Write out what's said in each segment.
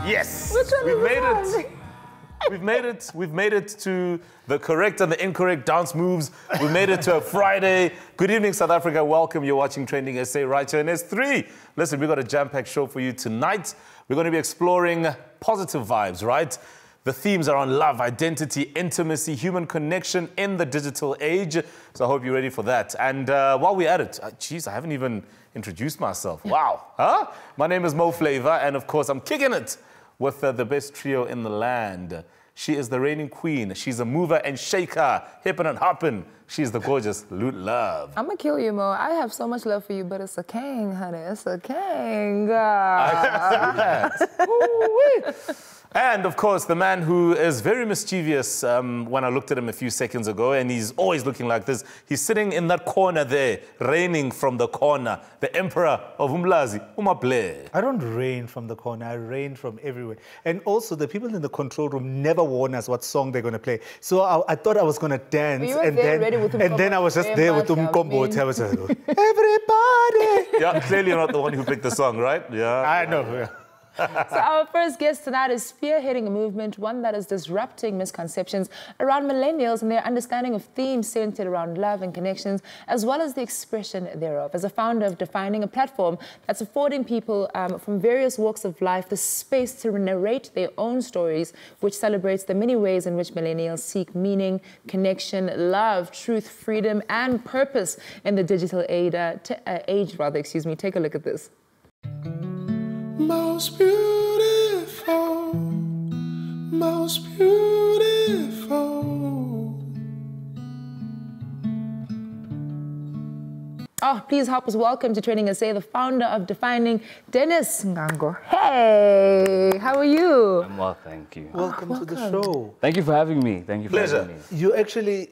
Yes, we've made it. We've made it to the correct and the incorrect dance moves. We've made it to a Friday. Good evening, South Africa. Welcome. You're watching Trending SA right here in S3. Listen, we've got a jam-packed show for you tonight. We're going to be exploring positive vibes, right? The themes are on love, identity, intimacy, human connection in the digital age. So I hope you're ready for that. And while we're at it, geez, I haven't even introduced myself. Wow. Huh? My name is Mo Flavor, and of course, I'm kicking it with the best trio in the land. She is the reigning queen. She's a mover and shaker, hippin' and hoppin'. She's the gorgeous Loot Love. I'm gonna kill you, Mo. I have so much love for you, but it's a king, honey. It's a king. And, of course, the man who is very mischievous when I looked at him a few seconds ago, and he's always looking like this. He's sitting in that corner there, reigning from the corner, the emperor of Umlazi, Umaple. I don't reign from the corner, I reign from everywhere. And also, the people in the control room never warn us what song they're going to play. So I thought I was going to dance, and then I was just there with Umkombo. I was like, everybody! Yeah, clearly you're not the one who picked the song, right? Yeah. I know, yeah. So our first guest tonight is spearheading a movement, one that is disrupting misconceptions around millennials and their understanding of themes centered around love and connections, as well as the expression thereof. As a founder of Defining, a platform that's affording people from various walks of life the space to narrate their own stories, which celebrates the many ways in which millennials seek meaning, connection, love, truth, freedom, and purpose in the digital age. Take a look at this. Most beautiful, most beautiful. Oh, please help us welcome to TrendingSA, the founder of Defining, Dennis Ngango. Hey, how are you? I'm well, thank you. Welcome to the show. Thank you for having me. Thank you for having me.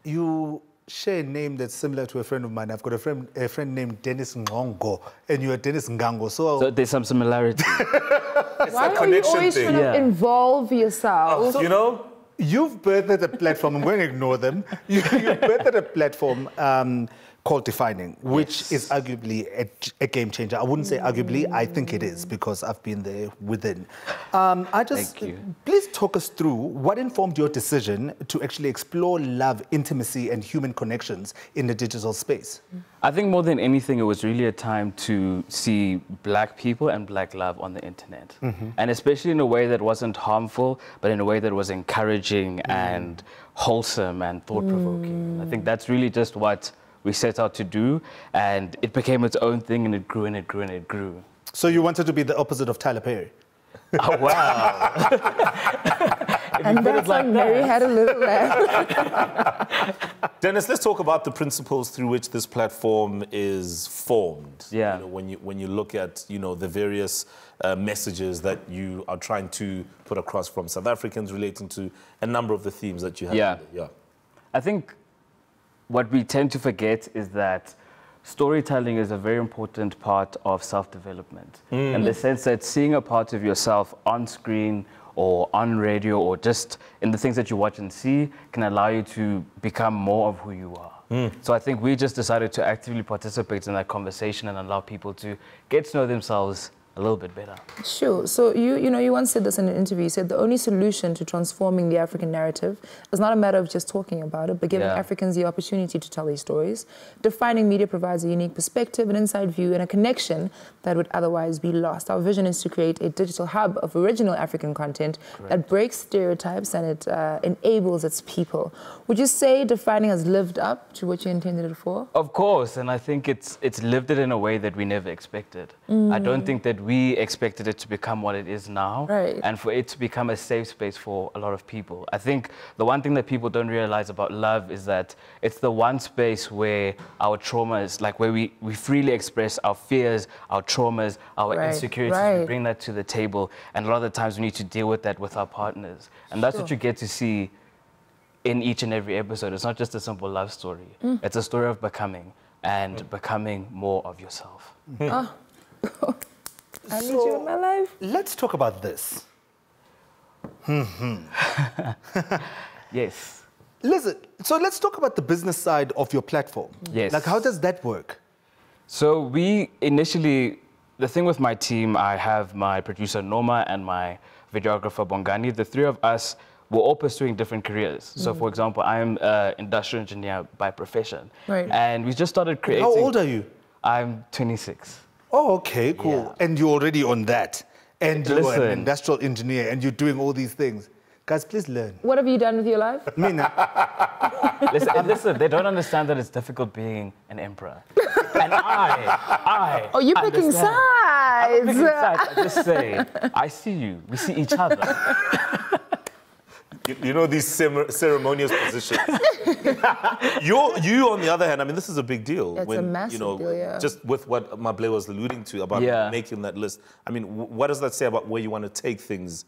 You share a name that's similar to a friend of mine. I've got a friend named Dennis Ngango, and you're Dennis Ngango. So there's some similarity. Why are you always trying to involve yourself? You know? You've birthed a platform, I'm going to ignore them. You've birthed a platform called Defining, which is arguably a game changer. I wouldn't say arguably, I think it is, because I've been there within. Thank you. Please talk us through what informed your decision to actually explore love, intimacy, and human connections in the digital space. I think more than anything, it was really a time to see Black people and Black love on the internet. And especially in a way that wasn't harmful, but in a way that was encouraging and wholesome and thought-provoking. I think that's really just what we set out to do, and it became its own thing, and it grew and it grew and it grew. So you wanted to be the opposite of Tyler Perry? Oh, wow. And that's like Mary had a little laugh. Dennis, let's talk about the principles through which this platform is formed. Yeah. You know, when you look at, you know, the various messages that you are trying to put across from South Africans relating to a number of the themes that you have. Yeah. I think what we tend to forget is that storytelling is a very important part of self-development. In the sense that seeing a part of yourself on screen or on radio or just in the things that you watch and see can allow you to become more of who you are. So I think we just decided to actively participate in that conversation and allow people to get to know themselves a little bit better. Sure. So you once said this in an interview. You said the only solution to transforming the African narrative is not a matter of just talking about it, but giving Africans the opportunity to tell these stories. Defining media provides a unique perspective, an inside view, and a connection that would otherwise be lost. Our vision is to create a digital hub of original African content that breaks stereotypes and it enables its people. Would you say Defining has lived up to what you intended it for? Of course, and I think it's lived it in a way that we never expected. I don't think that we expected it to become what it is now, and for it to become a safe space for a lot of people. I think the one thing that people don't realize about love is that it's the one space where our traumas, like where we freely express our fears, our traumas, our insecurities, we bring that to the table, and a lot of the times we need to deal with that with our partners. And that's what you get to see in each and every episode. It's not just a simple love story. It's a story of becoming and becoming more of yourself. I need you in my life. Let's talk about this. Yes. Listen, so let's talk about the business side of your platform. Yes. Like, how does that work? So we initially the thing with my team, I have my producer Norma and my videographer Bongani. The three of us were all pursuing different careers. So, for example, I'm an industrial engineer by profession. Right. And we just started creating... How old are you? I'm 26. Oh, okay, cool. Yeah. And you're already on that. And you're an industrial engineer and you're doing all these things. Guys, please learn. What have you done with your life? Mina. Listen, they don't understand that it's difficult being an emperor. And I Oh, you're picking sides. I'm picking sides. I just say, I see you. We see each other. You know these ceremonious positions. You, on the other hand, I mean, this is a big deal. It's a massive deal, yeah. Just with what Mable was alluding to about making that list. I mean, what does that say about where you want to take things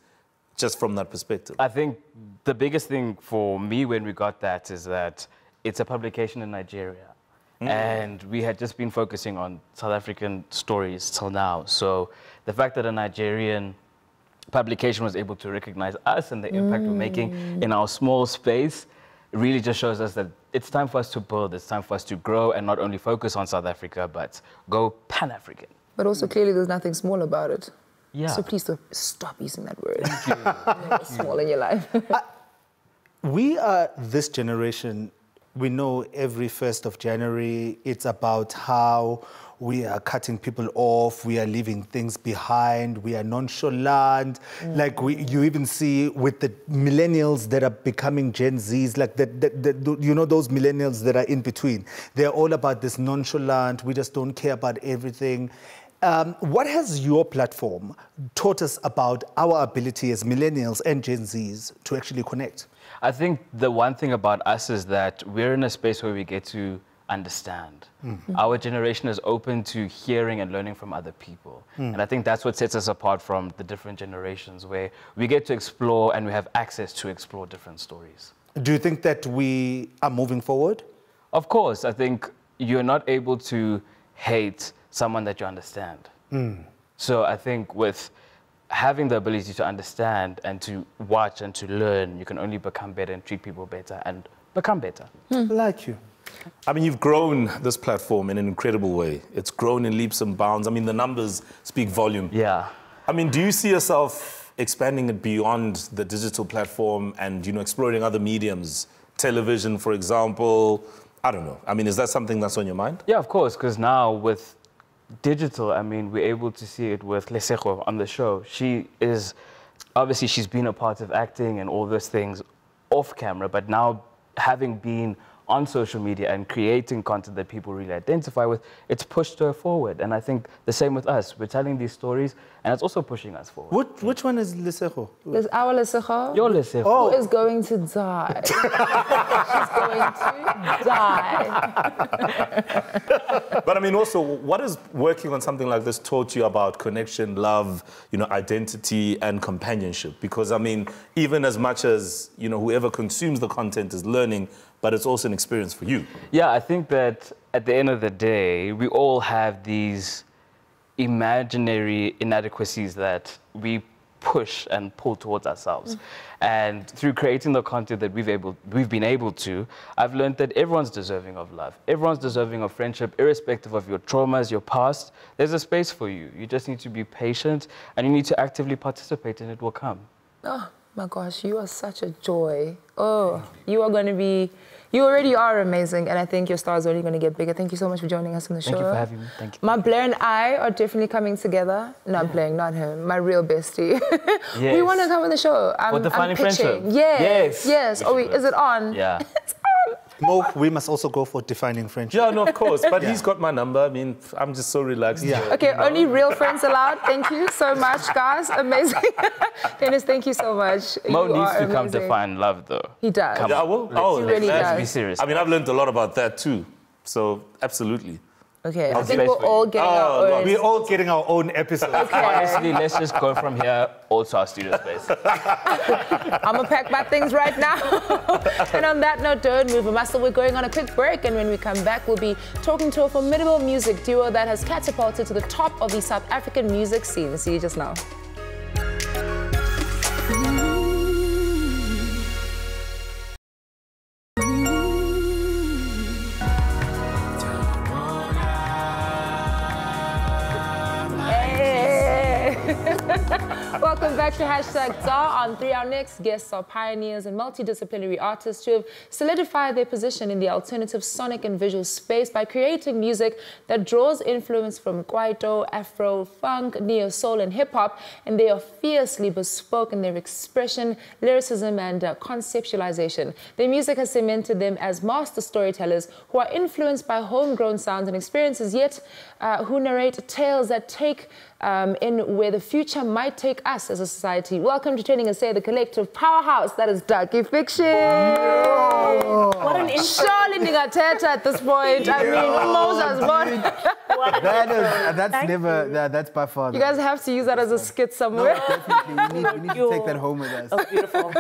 just from that perspective? I think the biggest thing for me when we got that is that it's a publication in Nigeria. And we had just been focusing on South African stories till now. So the fact that a Nigerian publication was able to recognize us and the impact we're making in our small space really just shows us that it's time for us to build, it's time for us to grow and not only focus on South Africa, but go Pan-African. But also clearly there's nothing small about it. Yeah. So please stop using that word. Thank you. Small in your life. We are this generation. We know every 1st of January, it's about how we are cutting people off, we are leaving things behind, we are nonchalant. Like you even see with the millennials that are becoming Gen Zs, like you know those millennials that are in between. They're all about this nonchalant, we just don't care about everything. What has your platform taught us about our ability as millennials and Gen Zs to actually connect? I think the one thing about us is that we're in a space where we get to understand. Our generation is open to hearing and learning from other people. And I think that's what sets us apart from the different generations, where we get to explore and we have access to explore different stories. Do you think that we are moving forward? Of course. I think you're not able to hate someone that you understand. So I think with having the ability to understand and to watch and to learn, you can only become better and treat people better and become better. Like you. I mean, you've grown this platform in an incredible way. It's grown in leaps and bounds. I mean, the numbers speak volume. Yeah. I mean, do you see yourself expanding it beyond the digital platform and, you know, exploring other mediums? Television, for example? I don't know. I mean, is that something that's on your mind? Yeah, of course, because now with digital, I mean, we're able to see it with Lesego on the show. She is, obviously, she's been a part of acting and all those things off camera, but now having been on social media and creating content that people really identify with, it's pushed her forward. And I think the same with us. We're telling these stories, and it's also pushing us forward. Which one is Lesego? Is our Lesego? Your Lesego. Oh. Who is going to die? She's going to die. But I mean, also, what has working on something like this taught you about connection, love, you know, identity and companionship? Because, I mean, even as much as, you know, whoever consumes the content is learning, but it's also an experience for you. Yeah, I think that at the end of the day, we all have these imaginary inadequacies that we push and pull towards ourselves. And through creating the content that we've been able to, I've learned that everyone's deserving of love. Everyone's deserving of friendship, irrespective of your traumas, your past. There's a space for you. You just need to be patient and you need to actively participate and it will come. Oh my gosh, you are such a joy. Oh, you are going to be... You already are amazing, and I think your star is only going to get bigger. Thank you so much for joining us on the show. Thank you for having me. Thank you. My Blair and I are definitely coming together. Not Blair, not him. My real bestie. Yes. We want to come on the show. For Defining Friendship. Yes. Yes. Oh, wait, is it on? Yeah. It's on. Mo, we must also go for Defining Friendship. Yeah, no, of course. But he's got my number. I mean, I'm just so relaxed. Yeah. Okay, only real friends allowed. Thank you so much, guys. Amazing. Dennis, thank you so much. Mo needs to come define love, though. He does. Come Yeah, on. well, He really does. Be serious. I mean, I've learned a lot about that too. So, absolutely. Okay, I I'll think space we're for you. all getting our own. We're all getting our own episode. Honestly, let's just go from here all to our studio space. I'm gonna pack my things right now. And on that note, don't move a muscle. We're going on a quick break, and when we come back, we'll be talking to a formidable music duo that has catapulted to the top of the South African music scene. See you just now. welcome back to #ZAR. On 3, our next guests are pioneers and multidisciplinary artists who have solidified their position in the alternative sonic and visual space by creating music that draws influence from Kwaito, Afro, funk, neo-soul and hip-hop, and they are fiercely bespoke in their expression, lyricism and conceptualization. Their music has cemented them as master storytellers who are influenced by homegrown sounds and experiences, yet who narrate tales that take in where the future might take us as a society. Welcome to TrendingSA, the collective powerhouse that is Darkie Fiction. Yo. What an intro. Surely Ningateta at this point. I mean, Moses, that's by far. You guys have to use that as a skit somewhere. No, definitely. We need to take that home with us. Oh, beautiful.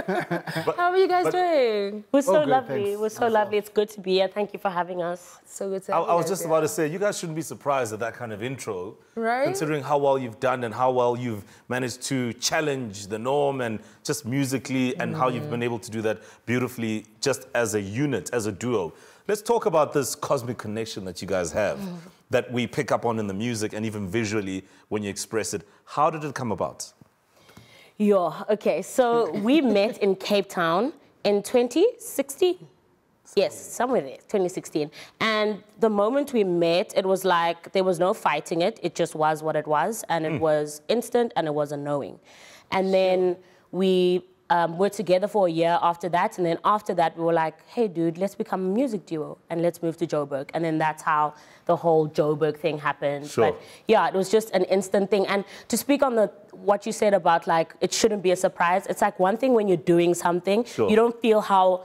How are you guys doing? We're so good, lovely. thanks. We're so lovely. It's good to be here. Thank you for having us. So good to have you I was guys just here. about to say, you guys shouldn't be surprised at that kind of intro. Right? Considering how well you've done and how well you've managed to challenge the norm and just musically and how you've been able to do that beautifully just as a unit, as a duo. Let's talk about this cosmic connection that you guys have that we pick up on in the music and even visually when you express it. How did it come about? Okay, so we met in Cape Town in 2016. Yes, somewhere there, 2016. And the moment we met, it was like there was no fighting it. It just was what it was. And it was instant and it was a knowing. And then we were together for a year after that. And then after that, we were like, hey, dude, let's become a music duo and let's move to Joburg. And then that's how the whole Joburg thing happened. Sure. But yeah, it was just an instant thing. And to speak on what you said about like, it shouldn't be a surprise. It's like one thing when you're doing something, you don't feel how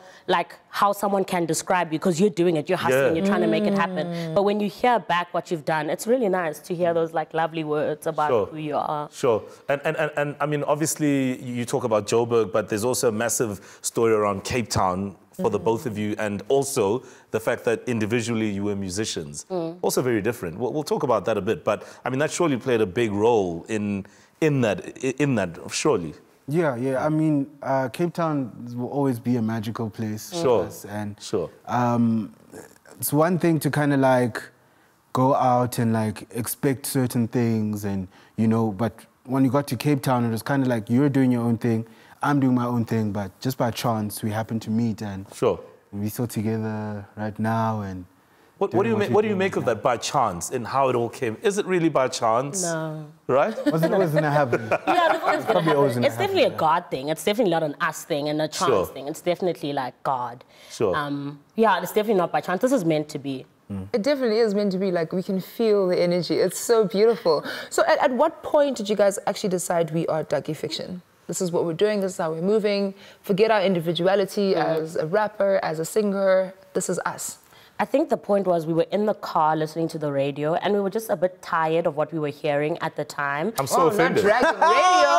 someone can describe you because you're doing it, you're hustling, you're trying to make it happen. But when you hear back what you've done, it's really nice to hear those like lovely words about who you are. Sure. And I mean, obviously you talk about Joburg, but there's also a massive story around Cape Town for the both of you, and also the fact that individually you were musicians. Also very different. We'll talk about that a bit, but I mean, that surely played a big role in that, surely. Yeah. I mean, Cape Town will always be a magical place for us. And it's one thing to kind of like go out and like expect certain things and, you know, but when you got to Cape Town, it was kind of like you're doing your own thing, I'm doing my own thing, but just by chance we happened to meet and we're still together right now. And what do you make of that by chance and how it all came? Is it really by chance? No. Right? Was it always going to happen? Yeah, it's definitely a God thing. It's definitely not an us thing and a chance thing. It's definitely like God. Yeah, it's definitely not by chance. This is meant to be. It definitely is meant to be. Like, we can feel the energy. It's so beautiful. So at what point did you guys actually decide we are Darkie Fiction? This is what we're doing, this is how we're moving. Forget our individuality as a rapper, as a singer. This is us. I think the point was we were in the car listening to the radio and we were just a bit tired of what we were hearing at the time. I'm so offended. Not dragging radio.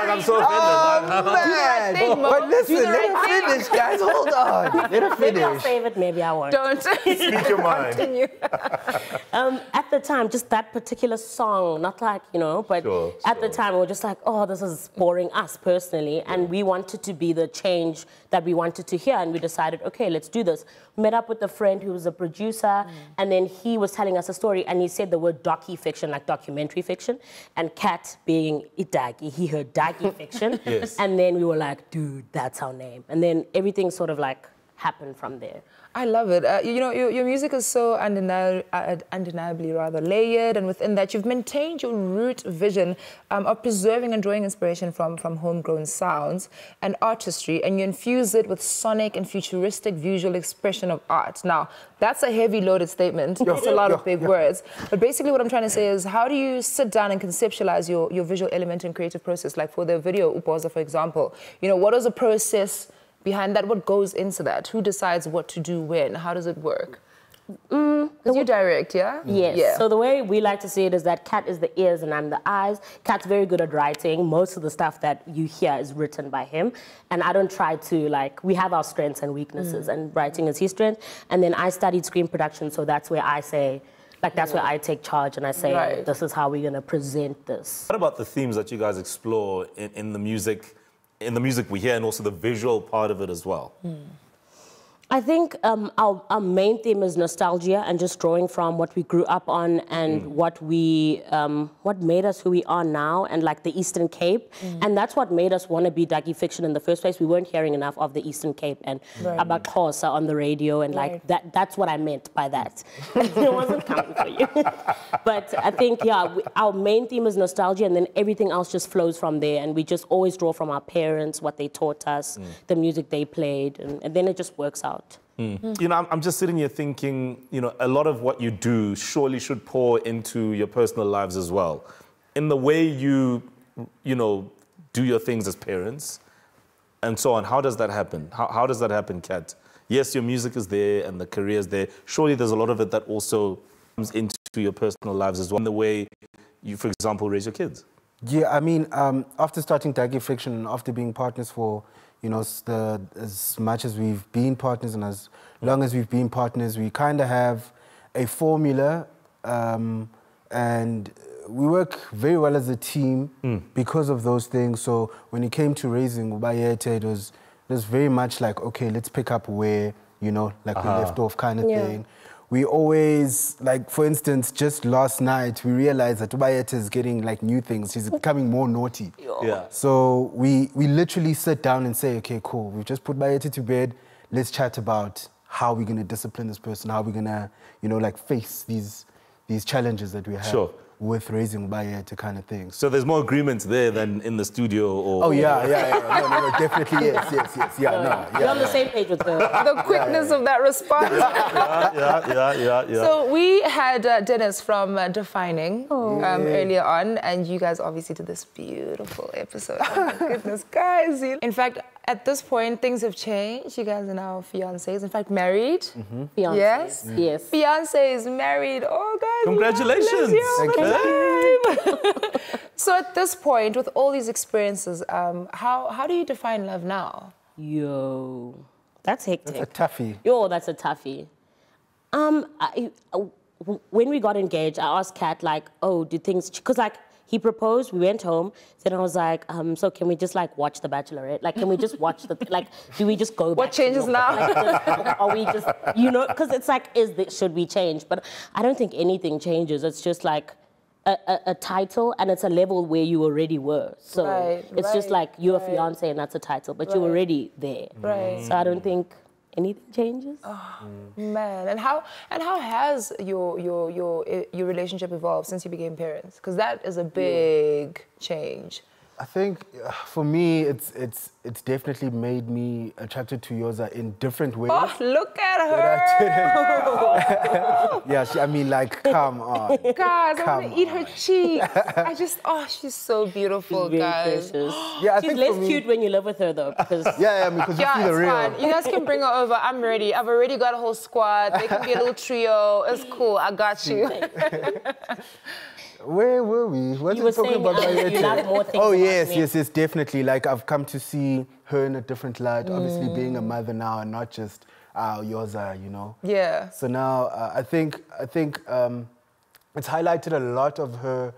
I'm so offended. But listen, let her finish, guys. Hold on. Let her Maybe I'll finish. save it, maybe I won't. Don't. Speak your mind. Continue. At the time, just that particular song, not like, you know, but at the time we were just like, oh, this is boring us personally. And we wanted to be the change that we wanted to hear. And we decided, okay, let's do this. Met up with a friend who was a producer, and then he was telling us a story, and he said the word Darkie Fiction, like documentary fiction, and Kat being Idagi, he heard Darkie Fiction, and then we were like, dude, that's our name. And then everything sort of like happened from there. I love it. You know, your music is so undeniably rather layered, and within that you've maintained your root vision of preserving and drawing inspiration from homegrown sounds and artistry, and you infuse it with sonic and futuristic visual expression of art. Now, that's a heavy loaded statement. It's a lot of big words. But basically what I'm trying to say is, how do you sit down and conceptualize your visual element and creative process? Like for the video, Upoza, for example, you know, what is the process behind that? What goes into that? Who decides what to do when? How does it work? Because you direct, yeah? Yes. Yeah. So the way we like to see it is that Kat is the ears and I'm the eyes. Kat's very good at writing. Most of the stuff that you hear is written by him. And I don't try to, like, we have our strengths and weaknesses, and writing is his strength. And then I studied screen production, so that's where I say, like, that's where I take charge and I say, this is how we're going to present this. What about the themes that you guys explore in the music we hear, and also the visual part of it as well? I think our main theme is nostalgia and just drawing from what we grew up on and what made us who we are now, and like the Eastern Cape. And that's what made us want to be Darkie Fiction in the first place. We weren't hearing enough of the Eastern Cape and about Xhosa on the radio, and like that's what I meant by that. It wasn't coming for you. But I think, yeah, our main theme is nostalgia, and then everything else just flows from there. And we just always draw from our parents, what they taught us, the music they played, and then it just works out. You know, I'm just sitting here thinking, you know, a lot of what you do surely should pour into your personal lives as well. In the way you know, do your things as parents and so on. How does that happen? How does that happen, Kat? Yes, your music is there and the career is there. Surely there's a lot of it that also comes into your personal lives as well, in the way you, for example, raise your kids. Yeah, I mean, after starting Darkie Fiction and after being partners for, you know, as much as we've been partners and as long as we've been partners, we kind of have a formula, and we work very well as a team because of those things. So when it came to raising Ubayete, it was very much like, okay, let's pick up where, you know, like we left off kind of thing. We always, like, for instance, just last night, we realized that Ubayete is getting, like, new things. She's becoming more naughty. Yeah. So we literally sit down and say, okay, cool, we've just put Ubayete to bed. Let's chat about how we're going to discipline this person, how we're going to, you know, like, face these challenges that we have with raising Ubayete kind of thing. So there's more agreements there than in the studio? Or... Oh, yeah. No, definitely, yes. You're on the same page with her. The quickness of that response. Yeah. So we had Dennis from Defining earlier on, and you guys obviously did this beautiful episode. Oh, my goodness, guys. In fact, at this point, things have changed. You guys are now fiancés, in fact, married. Fiancés. Yes. Fiancé is married. Oh, guys. Congratulations. Thank you. So at this point, with all these experiences, how do you define love now? Yo, that's hectic. That's a toughie. Yo, that's a toughie. When we got engaged, I asked Kat, like, oh, do things... Because, like, he proposed, we went home, then I was like, so can we just, like, watch The Bachelorette? Like, can we just watch the... Like, do we just go back? What changes now? Like, are we just... You know, because it's like, should we change? But I don't think anything changes. It's just, like, a title, and it's a level where you already were. So it's just like, you're a fiancé, and that's a title, but you're already there. So I don't think anything changes. Oh, man. And how has your relationship evolved since you became parents? Because that is a big change. I think for me, it's definitely made me attracted to Yoza in different ways. Oh, look at her! Yeah, I mean, like, come on. Guys, I want to eat her cheeks. She's so beautiful, she's guys. Yeah, she's less cute when you live with her, though. Because because you see the real. Fine. You guys can bring her over. I'm ready. I've already got a whole squad. They can be a little trio. It's cool. I got you. Where were we? What you were talking about you love more things. Oh, yes, definitely. Like, I've come to see her in a different light, obviously being a mother now and not just Yoza, you know? Yeah. So now I think it's highlighted a lot of her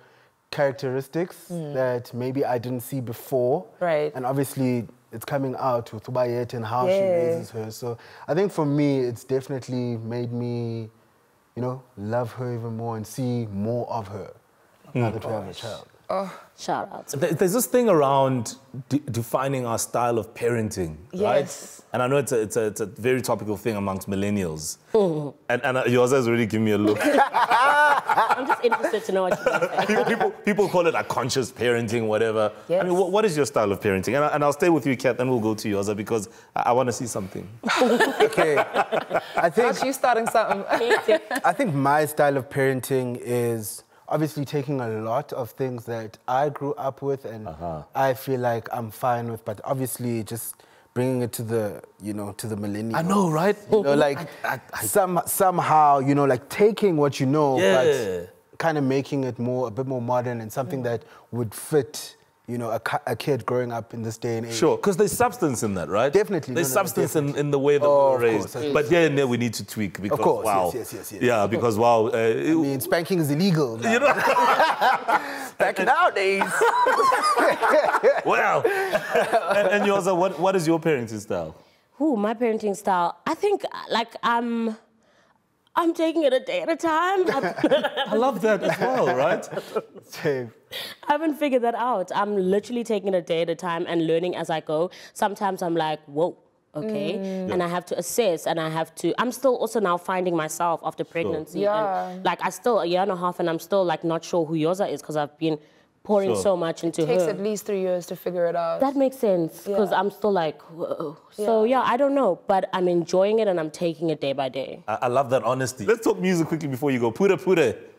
characteristics that maybe I didn't see before. Right. And obviously it's coming out with Ubayete and how she raises her. So I think for me, it's definitely made me, you know, love her even more and see more of her. Now that we have a child. Oh, shout out. There's this thing around defining our style of parenting, right? And I know it's a very topical thing amongst millennials. And yours has already given me a look. I'm just interested to know what you think. People call it like conscious parenting, whatever. Yes. I mean, what is your style of parenting? And I'll stay with you, Kat, and we'll go to yours because I want to see something. Okay. I think you starting something. I think my style of parenting is obviously taking a lot of things that I grew up with and I feel like I'm fine with, but obviously just bringing it to the, you know, to the millennials. I know, right? You know, like somehow, you know, like taking what you know, but kind of making it a bit more modern and something that would fit, you know, a kid growing up in this day and age. Sure, because there's substance in that, right? Definitely. There's substance in the way that we're raised. But here and there we need to tweak because, of course, wow. Yes. Yeah, because, wow. I mean, spanking is illegal now. You know? Back nowadays. Wow. And yours, what is your parenting style? My parenting style. I think like I'm taking it a day at a time. I love that as well, right? Same. I haven't figured that out. I'm literally taking it a day at a time and learning as I go. Sometimes I'm like, whoa, okay. And I have to assess and I'm still also now finding myself after pregnancy. Yeah. And like I still, a year and a half and I'm still like not sure who Yoza is because I've been pouring so much into her. It takes at least 3 years to figure it out. That makes sense because I'm still like, whoa. So yeah, I don't know, but I'm enjoying it and I'm taking it day by day. I love that honesty. Let's talk music quickly before you go. Pura,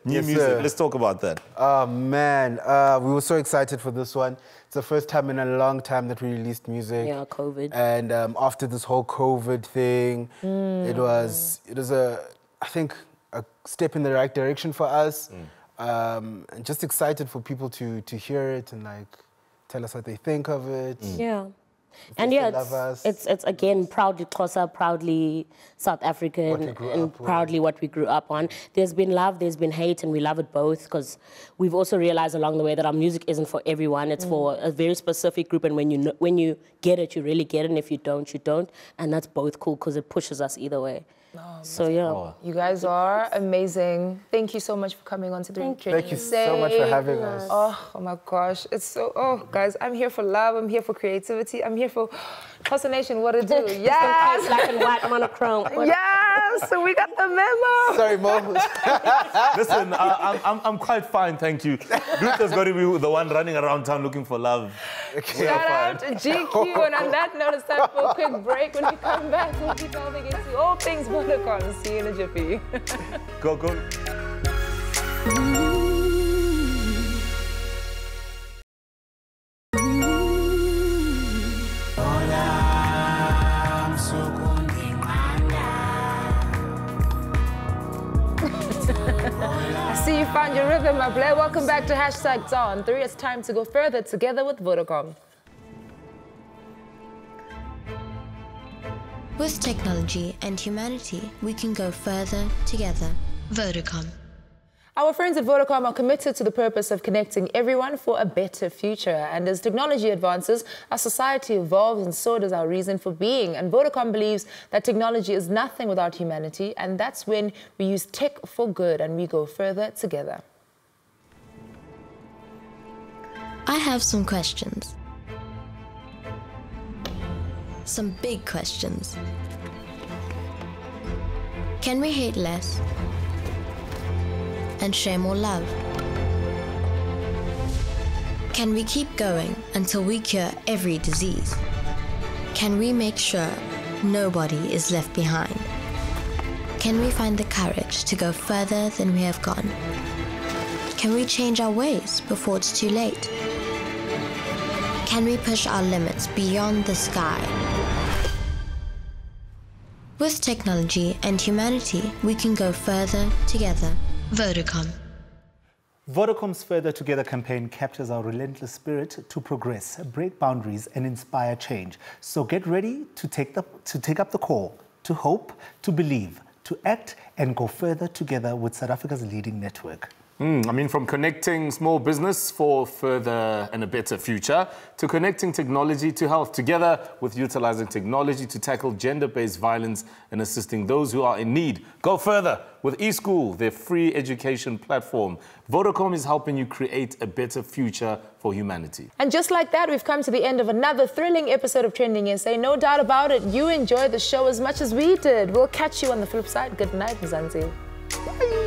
new music. Sir. Let's talk about that. Oh man, we were so excited for this one. It's the first time in a long time that we released music. Yeah, COVID. And after this whole COVID thing, it was I think a step in the right direction for us. And just excited for people to hear it and like tell us what they think of it. Yeah. And yeah, it's again proudly Xhosa, proudly South African, and proudly what we grew up on. There's been love, there's been hate, and we love it both because we've also realized along the way that our music isn't for everyone. It's for a very specific group, and when you get it, you really get it, and if you don't, you don't. And that's both cool because it pushes us either way. So yeah. You guys are amazing. Thank you so much for coming on to the TrendingSA. Thank you so much for having us. Oh my gosh. It's so, guys, I'm here for love. I'm here for creativity. I'm here for Xhosa Nation, what to do. Yes! Black and white monochrome. Yes! So we got the memo. Sorry, Mo. Listen, I'm quite fine, thank you. Luther's got to be the one running around town looking for love. Okay. Shout out to GQ. And on that note, it's time for a quick break. When we come back, we'll be delving into all things Vodacom. See you in a jiffy. Go. I see you found your rhythm, my player. Welcome back to #on3. It's time to go further together with Vodacom. With technology and humanity, we can go further together. Vodacom. Our friends at Vodacom are committed to the purpose of connecting everyone for a better future. And as technology advances, our society evolves and so does our reason for being. And Vodacom believes that technology is nothing without humanity. And that's when we use tech for good and we go further together. I have some questions. Some big questions. Can we hate less and share more love? Can we keep going until we cure every disease? Can we make sure nobody is left behind? Can we find the courage to go further than we have gone? Can we change our ways before it's too late? Can we push our limits beyond the sky? With technology and humanity, we can go further together. Vodacom. Vodacom's Further Together campaign captures our relentless spirit to progress, break boundaries, and inspire change. So get ready to take up the call, to hope, to believe, to act, and go further together with South Africa's leading network. I mean, from connecting small business for further and a better future, to connecting technology to health, together with utilizing technology to tackle gender-based violence and assisting those who are in need. Go further with eSchool, their free education platform. Vodacom is helping you create a better future for humanity. And just like that, we've come to the end of another thrilling episode of TrendingSA. No doubt about it, you enjoyed the show as much as we did. We'll catch you on the flip side. Good night, Mzansi. Bye.